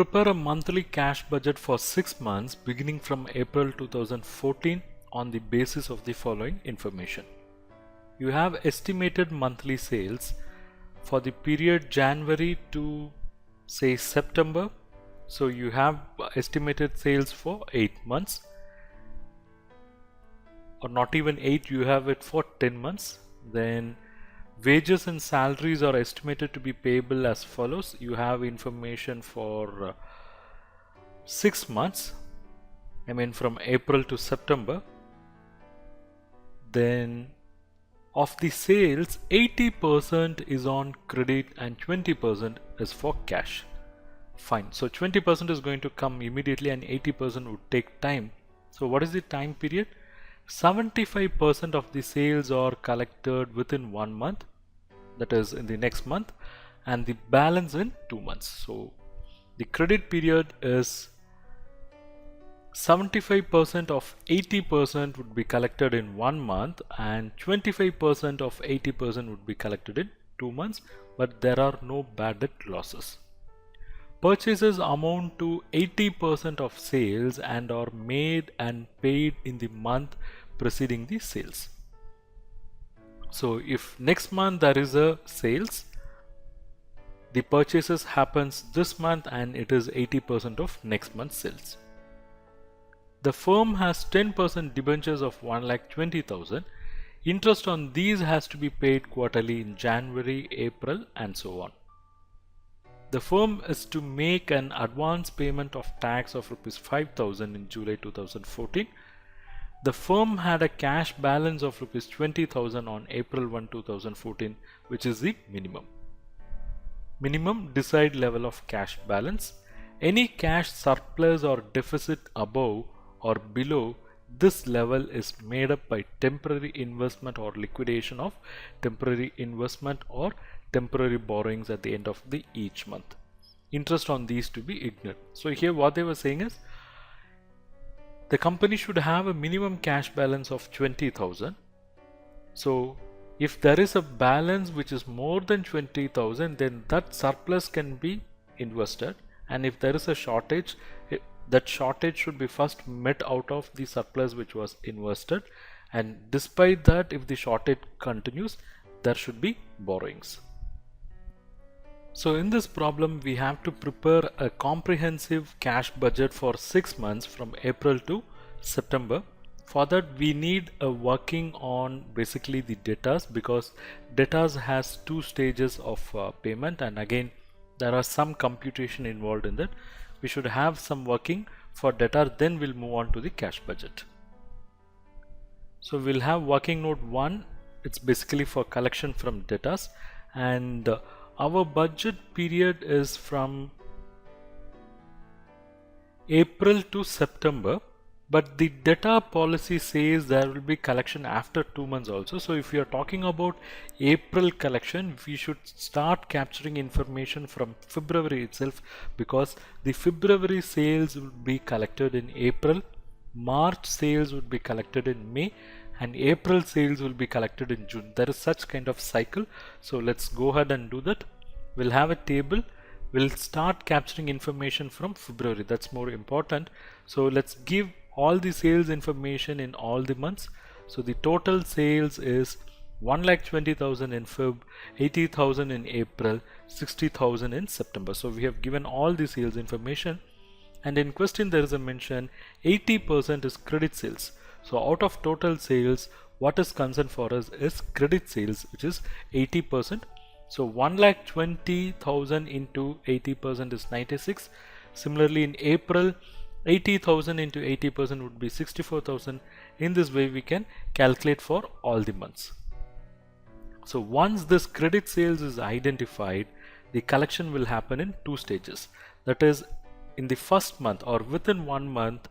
prepare a monthly cash budget for 6 months beginning from April 2014 on the basis of the following information. You have estimated monthly sales for the period January to say September. So you have estimated sales for 8 months, or not even 8, you have it for 10 months. Then wages and salaries are estimated to be payable as follows. You have information for 6 months, I mean from April to September. Then of the sales, 80% is on credit and 20% is for cash. Fine. So 20% is going to come immediately and 80% would take time. So what is the time period? 75% of the sales are collected within 1 month, that is in the next month, and the balance in 2 months. So the credit period is 75% of 80% would be collected in 1 month and 25% of 80% would be collected in 2 months, but there are no bad debt losses. Purchases amount to 80% of sales and are made and paid in the month preceding the sales. So if next month there is a sales, the purchases happens this month and it is 80% of next month's sales. The firm has 10% debentures of 1,20,000. Interest on these has to be paid quarterly in January, April and so on. The firm is to make an advance payment of tax of Rs 5,000 in July 2014. The firm had a cash balance of Rs 20,000 on April 1, 2014, which is the minimum. Minimum desired level of cash balance. Any cash surplus or deficit above or below this level is made up by temporary investment or liquidation of temporary investment or temporary borrowings at the end of each month. Interest on these to be ignored. So here what they were saying is the company should have a minimum cash balance of 20,000. So if there is a balance which is more than 20,000, then that surplus can be invested, and if there is a shortage, that shortage should be first met out of the surplus which was invested, and despite that, if the shortage continues, there should be borrowings. So in this problem we have to prepare a comprehensive cash budget for 6 months from April to September. For that we need a working on basically the debtors, because debtors has 2 stages of payment, and again there are some computation involved in that. We should have some working for debtor, then we'll move on to the cash budget. So we'll have working note 1, it's basically for collection from debtors, and our budget period is from April to September, but the debtor policy says there will be collection after 2 months also. So if you are talking about April collection, we should start capturing information from February itself, because the February sales will be collected in April, March sales would be collected in May, and April sales will be collected in June. There is such kind of cycle. So let's go ahead and do that. We'll have a table. We'll start capturing information from February. That's more important. So let's give all the sales information in all the months. So the total sales is 1,20,000 in Feb, 80,000 in April, 60,000 in September. So we have given all the sales information, and in question there is a mention 80% is credit sales. So out of total sales, what is concerned for us is credit sales, which is 80%. So 1,20,000 into 80% is 96. Similarly in April, 80,000 into 80% would be 64,000. In this way we can calculate for all the months. So once this credit sales is identified, the collection will happen in 2 stages. That is, in the first month or within 1 month,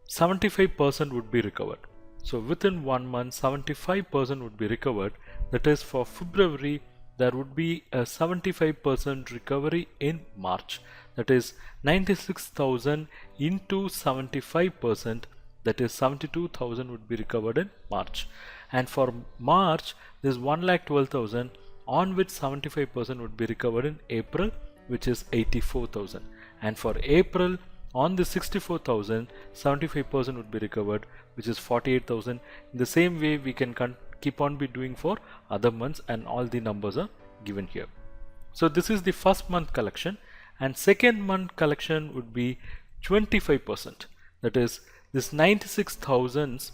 75% would be recovered. So within 1 month 75% would be recovered. That is, for February there would be a 75% recovery in March. That is 96,000 into 75%, that is 72,000 would be recovered in March. And for March this 1,12,000, on which 75% would be recovered in April, which is 84,000. And for April, on the 64,000, 75% would be recovered, which is 48,000. In the same way, we can keep on be doing for other months, and all the numbers are given here. So this is the first month collection, and second month collection would be 25%. That is, this 96,000's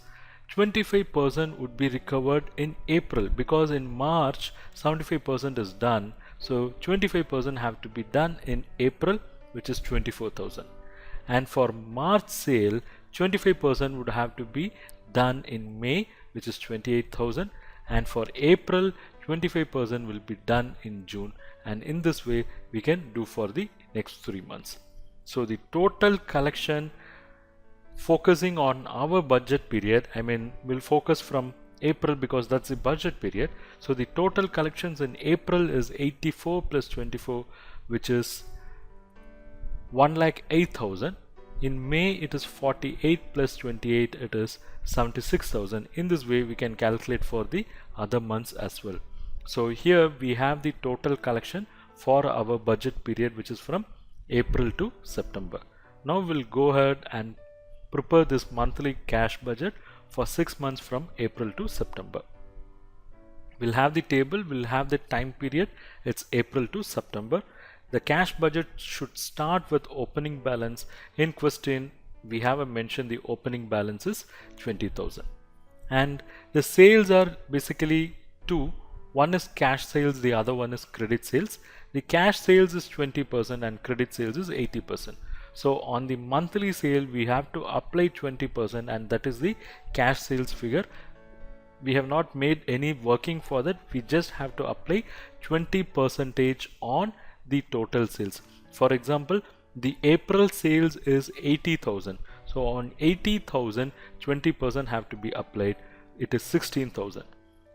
25% would be recovered in April, because in March 75% is done. So 25% have to be done in April, which is 24,000. And for March sale, 25% would have to be done in May, which is 28,000. And for April, 25% will be done in June. And in this way, we can do for the next 3 months. So the total collection, focusing on our budget period, we'll focus from April because that's the budget period. So the total collections in April is 84 plus 24, which is 1,08,000. In May it is 48 plus 28, it is 76,000. In this way we can calculate for the other months as well. So here we have the total collection for our budget period, which is from April to September. Now we'll go ahead and prepare this monthly cash budget for 6 months from April to September. We'll have the table, we'll have the time period, it's April to September. The cash budget should start with opening balance. In question, we have mentioned the opening balance is 20,000. And the sales are basically two. One is cash sales, the other one is credit sales. The cash sales is 20% and credit sales is 80%. So on the monthly sale, we have to apply 20%, and that is the cash sales figure. We have not made any working for that. We just have to apply 20% on the total sales. For example, the April sales is 80,000. So on 80,000, 20% have to be applied. It is 16,000.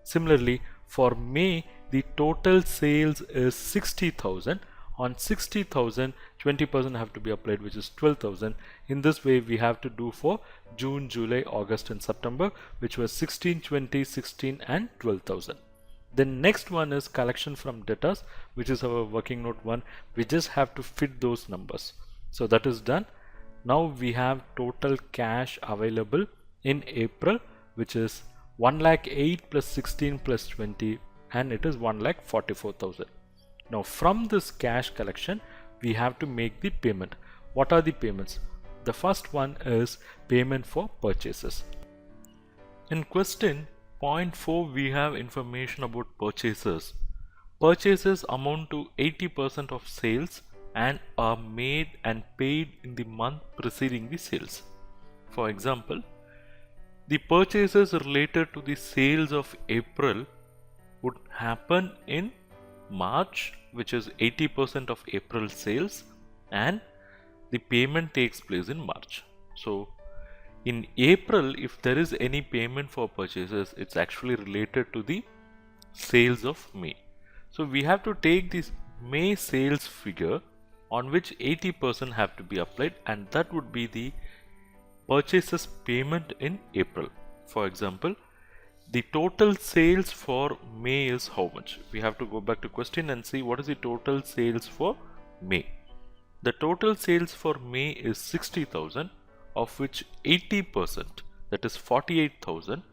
Similarly, for May, the total sales is 60,000. On 60,000, 20% have to be applied, which is 12,000. In this way, we have to do for June, July, August and September, which was 16, 20, 16 and 12,000. The next one is collection from debtors, which is our working note 1. We just have to fit those numbers. So that is done. Now we have total cash available in April, which is 1,08,000 plus 16 plus 20, and it is 1,44,000. Now from this cash collection, we have to make the payment. What are the payments? The first one is payment for purchases. In question point 4, we have information about purchases. Purchases amount to 80% of sales and are made and paid in the month preceding the sales. For example, the purchases related to the sales of April would happen in March, which is 80% of April sales, and the payment takes place in March. So in April, if there is any payment for purchases, it's actually related to the sales of May. So we have to take this May sales figure on which 80% have to be applied, and that would be the purchases payment in April. For example, the total sales for May is how much? We have to go back to question and see what is the total sales for May. The total sales for May is 60,000, of which 80%, that is 48,000.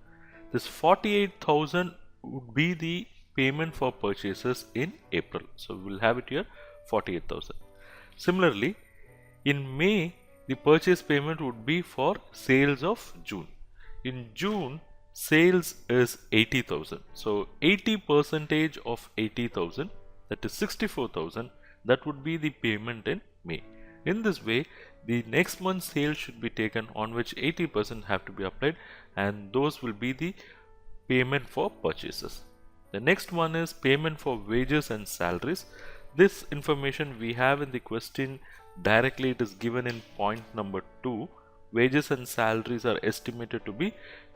This 48,000 would be the payment for purchases in April. So we'll have it here, 48,000. Similarly, in May, the purchase payment would be for sales of June. In June, sales is 80,000. So 80% of 80,000, that is 64,000, that would be the payment in May. In this way, the next month's sales should be taken on which 80% have to be applied, and those will be the payment for purchases. The next one is payment for wages and salaries. This information we have in the question directly. It is given in point number 2. Wages and salaries are estimated to be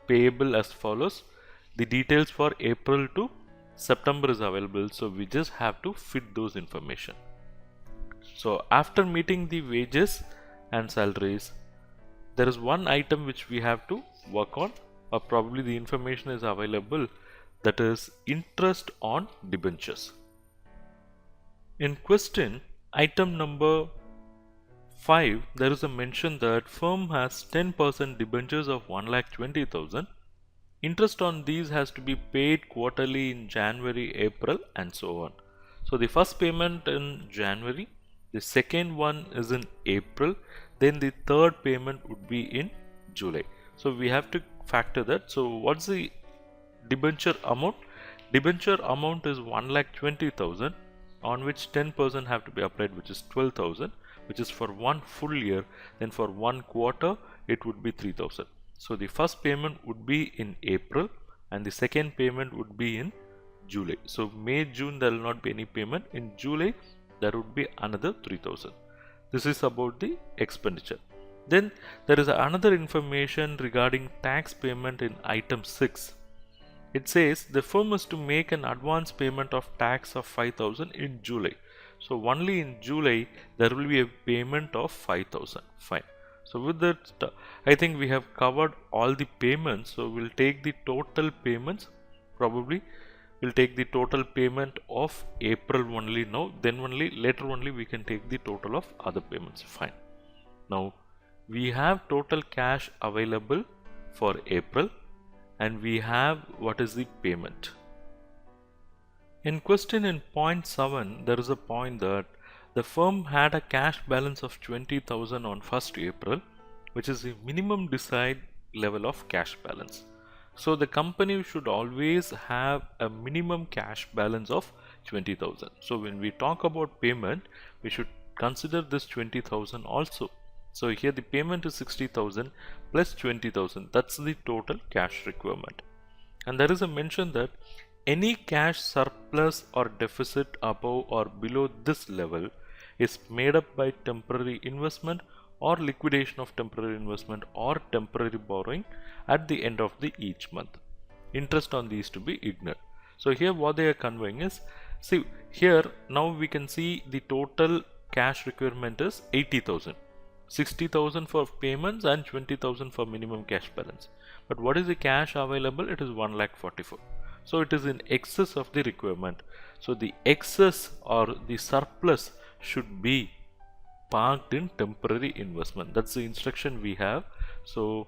payable as follows. The details for April to September is available, so we just have to fit those information. So after meeting the wages and salaries, there is one item which we have to work on, or probably the information is available, that is interest on debentures. In question, item number 5, there is a mention that firm has 10% debentures of 1,20,000. Interest on these has to be paid quarterly in January, April, and so on. So the first payment in January, the second one is in April, then the third payment would be in July. So we have to factor that. So what's the debenture amount? Debenture amount is 1,20,000, on which 10% have to be applied, which is 12,000, which is for one full year. Then for one quarter it would be 3,000. So the first payment would be in April and the second payment would be in July. So May, June there will not be any payment. In July there would be another 3,000. This is about the expenditure. Then there is another information regarding tax payment in item 6. It says the firm is to make an advance payment of tax of 5,000 in July. So only in July there will be a payment of 5,000. Fine. So with that, I think we have covered all the payments. So we'll take the total payments. Probably we'll take the total payment of April only now. Then only later only we can take the total of other payments. Fine. Now we have total cash available for April and we have what is the payment. In question in point 7, there is a point that the firm had a cash balance of 20,000 on 1st April, which is the minimum desired level of cash balance. So the company should always have a minimum cash balance of 20,000. So when we talk about payment, we should consider this 20,000 also. So here the payment is 60,000 plus 20,000. That's the total cash requirement. And there is a mention that any cash surplus or deficit above or below this level is made up by temporary investment or liquidation of temporary investment or temporary borrowing at the end of the each month. Interest on these to be ignored. So here what they are conveying is, see here now we can see the total cash requirement is 80,000. 60,000 for payments and 20,000 for minimum cash balance. But what is the cash available? It is 1,44,000. So it is in excess of the requirement. So the excess or the surplus should be parked in temporary investment. That's the instruction we have. So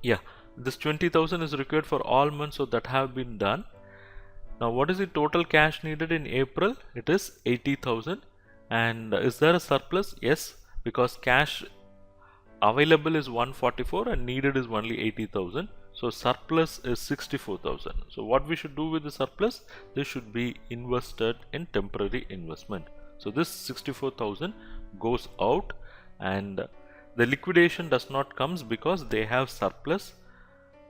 yeah, this 20,000 is required for all months, so that have been done. Now what is the total cash needed in April? It is 80,000. And is there a surplus? Yes, because cash available is 144 and needed is only 80,000. So surplus is 64,000. So what we should do with the surplus? This should be invested in temporary investment. So this 64,000 goes out and the liquidation does not comes because they have surplus.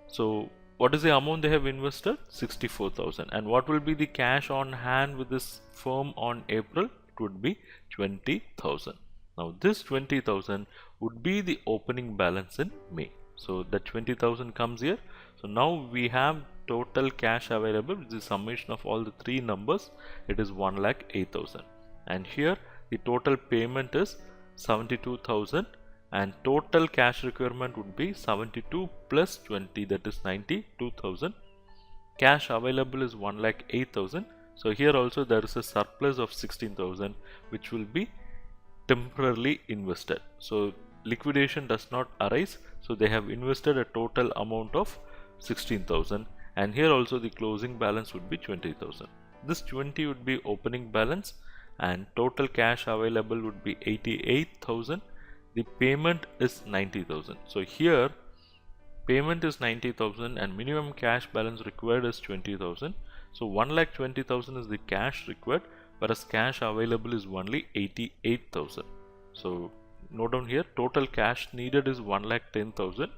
So what is the amount they have invested? 64,000. And what will be the cash on hand with this firm on April? It would be 20,000. Now this 20,000 would be the opening balance in May. So that 20,000 comes here. So now we have total cash available, which is the summation of all the three numbers. It is 1,08,000. And here the total payment is 72,000 and total cash requirement would be 72 plus 20, that is 92,000. Cash available is 1,08,000. So here also there is a surplus of 16,000 which will be temporarily invested. So liquidation does not arise. So they have invested a total amount of 16,000 and here also the closing balance would be 20,000. This 20 would be opening balance and total cash available would be 88,000. The payment is 90,000. So here payment is 90,000 and minimum cash balance required is 20,000. So 1,20,000 is the cash required, whereas cash available is only 88,000. So note down here, total cash needed is 1,10,000.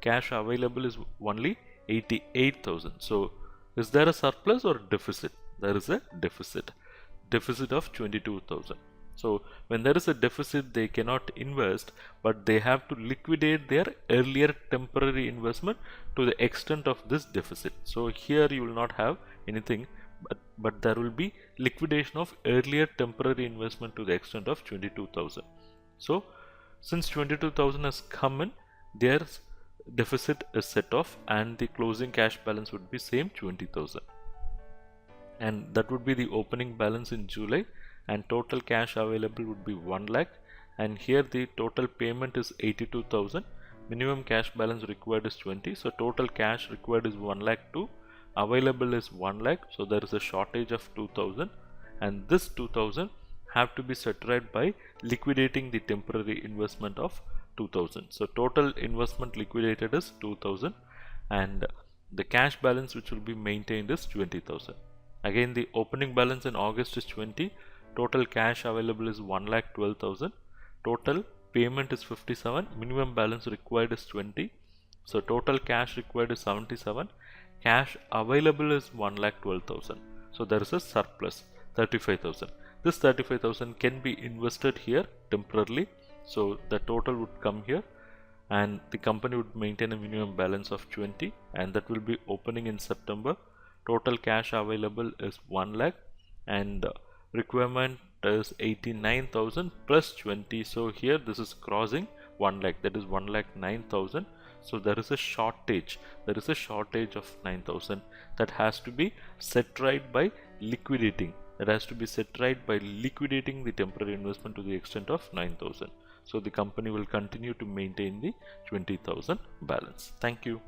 Cash available is only 88,000. So is there a surplus or deficit? There is a deficit of 22,000. So when there is a deficit, they cannot invest, but they have to liquidate their earlier temporary investment to the extent of this deficit. So here you will not have anything, but there will be liquidation of earlier temporary investment to the extent of 22,000. So since 22,000 has come in, their deficit is set off and the closing cash balance would be same 20,000. And that would be the opening balance in July, and total cash available would be 1 lakh and here the total payment is 82,000. Minimum cash balance required is 20. So total cash required is 1 lakh 2. Available is 1 lakh. So there is a shortage of 2,000, and this 2,000 have to be settled by liquidating the temporary investment of 2,000. So total investment liquidated is 2,000, and the cash balance which will be maintained is 20,000. Again, the opening balance in August is 20. Total cash available is 1,12,000. Total payment is 57. Minimum balance required is 20. So total cash required is 77. Cash available is 1,12,000. So there is a surplus 35,000. This 35,000 can be invested here temporarily. So the total would come here, and the company would maintain a minimum balance of 20, and that will be opening in September. Total cash available is 1 lakh, and requirement is 89,000 plus 20. So here this is crossing 1 lakh, that is 1,09,000. So there is a shortage. There is a shortage of 9,000 that has to be set right by liquidating. That has to be set right by liquidating the temporary investment to the extent of 9,000. So the company will continue to maintain the 20,000 balance. Thank you.